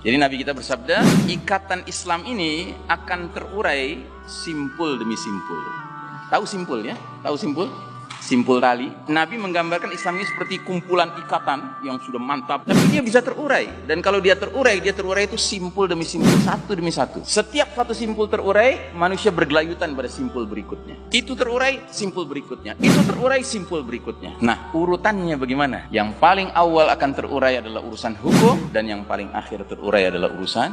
Jadi Nabi kita bersabda, ikatan Islam ini akan terurai simpul demi simpul. Tahu simpul ya? Tahu simpul? Simpul tali. Nabi menggambarkan Islam ini seperti kumpulan ikatan yang sudah mantap, tapi dia bisa terurai. Dan kalau dia terurai itu simpul demi simpul, satu demi satu. Setiap satu simpul terurai, manusia bergelayutan pada simpul berikutnya. Itu terurai, simpul berikutnya. Itu terurai, simpul berikutnya. Nah, urutannya bagaimana? Yang paling awal akan terurai adalah urusan hukum, dan yang paling akhir terurai adalah urusan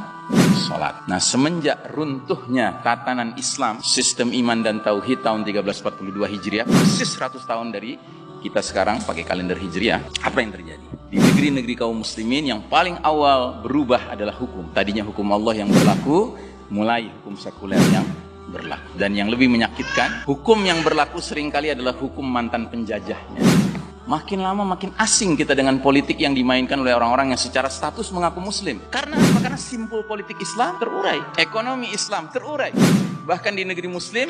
sholat. Nah, semenjak runtuhnya tatanan Islam, sistem iman dan tauhid tahun 1342 Hijriah, persis 100 tahun dari kita sekarang pakai kalender Hijriah, apa yang terjadi? Di negeri-negeri kaum muslimin yang paling awal berubah adalah hukum. Tadinya hukum Allah yang berlaku, mulai hukum sekuler yang berlaku. Dan yang lebih menyakitkan, hukum yang berlaku seringkali adalah hukum mantan penjajahnya. Makin lama makin asing kita dengan politik yang dimainkan oleh orang-orang yang secara status mengaku muslim. Karena apa? Karena simpul politik Islam terurai, ekonomi Islam terurai. Bahkan di negeri muslim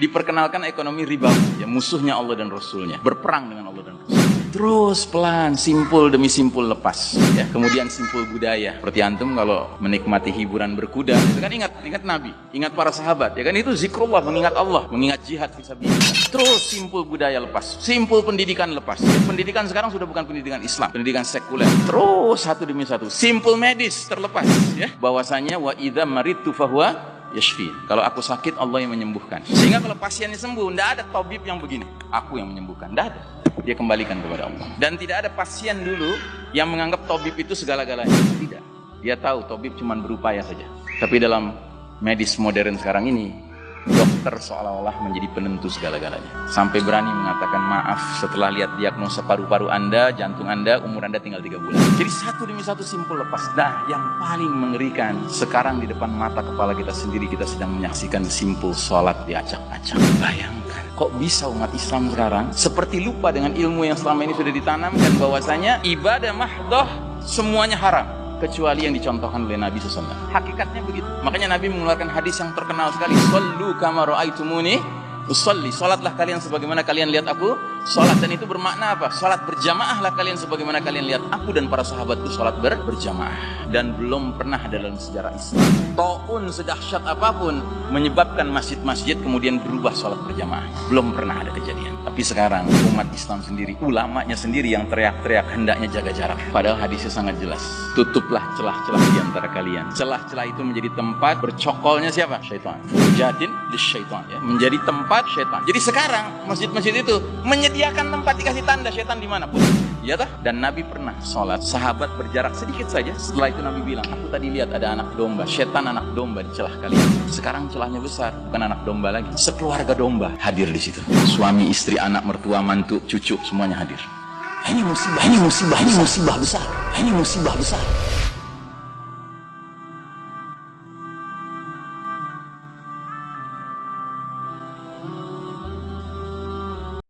diperkenalkan ekonomi ribawi, ya, musuhnya Allah dan Rasulnya, berperang dengan Allah dan Rasulnya. Terus pelan, simpul demi simpul lepas, ya. Kemudian simpul budaya. Seperti antum kalau menikmati hiburan berkuda, itu kan ingat Nabi, ingat para sahabat, ya kan, itu zikrullah, mengingat Allah, mengingat jihad fisabilillah. Terus simpul budaya lepas, simpul pendidikan lepas. Ya, pendidikan sekarang sudah bukan pendidikan Islam, pendidikan sekuler. Terus satu demi satu, simpul medis terlepas, ya. Bahwasanya wa idza maridtu fahuwa yashfin. Kalau aku sakit, Allah yang menyembuhkan. Sehingga kalau pasiennya sembuh, tidak ada tabib yang begini, aku yang menyembuhkan, tidak ada. Dia kembalikan kepada Allah. Dan tidak ada pasien dulu yang menganggap tabib itu segala-galanya. Tidak. Dia tahu tabib cuma berupaya saja. Tapi dalam medis modern sekarang ini, dokter seolah-olah menjadi penentu segala-galanya. Sampai berani mengatakan, maaf, setelah lihat diagnosa paru-paru Anda, jantung Anda, umur Anda tinggal 3 bulan. Jadi satu demi satu simpul lepas. Nah, yang paling mengerikan, sekarang di depan mata kepala kita sendiri, kita sedang menyaksikan simpul sholat diacak-acak. Bayangkan, kok bisa umat Islam sekarang seperti lupa dengan ilmu yang selama ini sudah ditanamkan, bahwasanya ibadah mahdoh semuanya haram, kecuali yang dicontohkan oleh Nabi SAW. Hakikatnya begitu. Makanya Nabi mengeluarkan hadis yang terkenal sekali. Shallu kama ra'aitumuni usolli. Salatlah kalian sebagaimana kalian lihat aku salat. Dan itu bermakna apa? Salat berjamaahlah kalian sebagaimana kalian lihat aku dan para sahabatku salat berjamaah. Dan belum pernah dalam sejarah Islam taun sedahsyat apapun menyebabkan masjid-masjid kemudian berubah salat berjamaah. Belum pernah ada kejadian. Tapi sekarang umat Islam sendiri, ulamanya sendiri yang teriak-teriak hendaknya jaga jarak. Padahal hadisnya sangat jelas. Tutuplah celah-celah di antara kalian. Celah-celah itu menjadi tempat bercokolnya siapa? Syaitan. Furjatin lisyaitan, ya. Menjadi tempat syaitan. Jadi sekarang masjid-masjid itu menyediakan tempat dikasih tanda syaitan dimanapun. Ya toh? Dan Nabi pernah sholat, sahabat berjarak sedikit saja. Setelah itu Nabi bilang, aku tadi lihat ada anak domba, syaitan anak domba di celah kalian. Sekarang celahnya besar, bukan anak domba lagi, sekeluarga domba hadir di situ. Suami, istri, anak, mertua, mantu, cucu, semuanya hadir. Ini musibah besar. Ini musibah besar.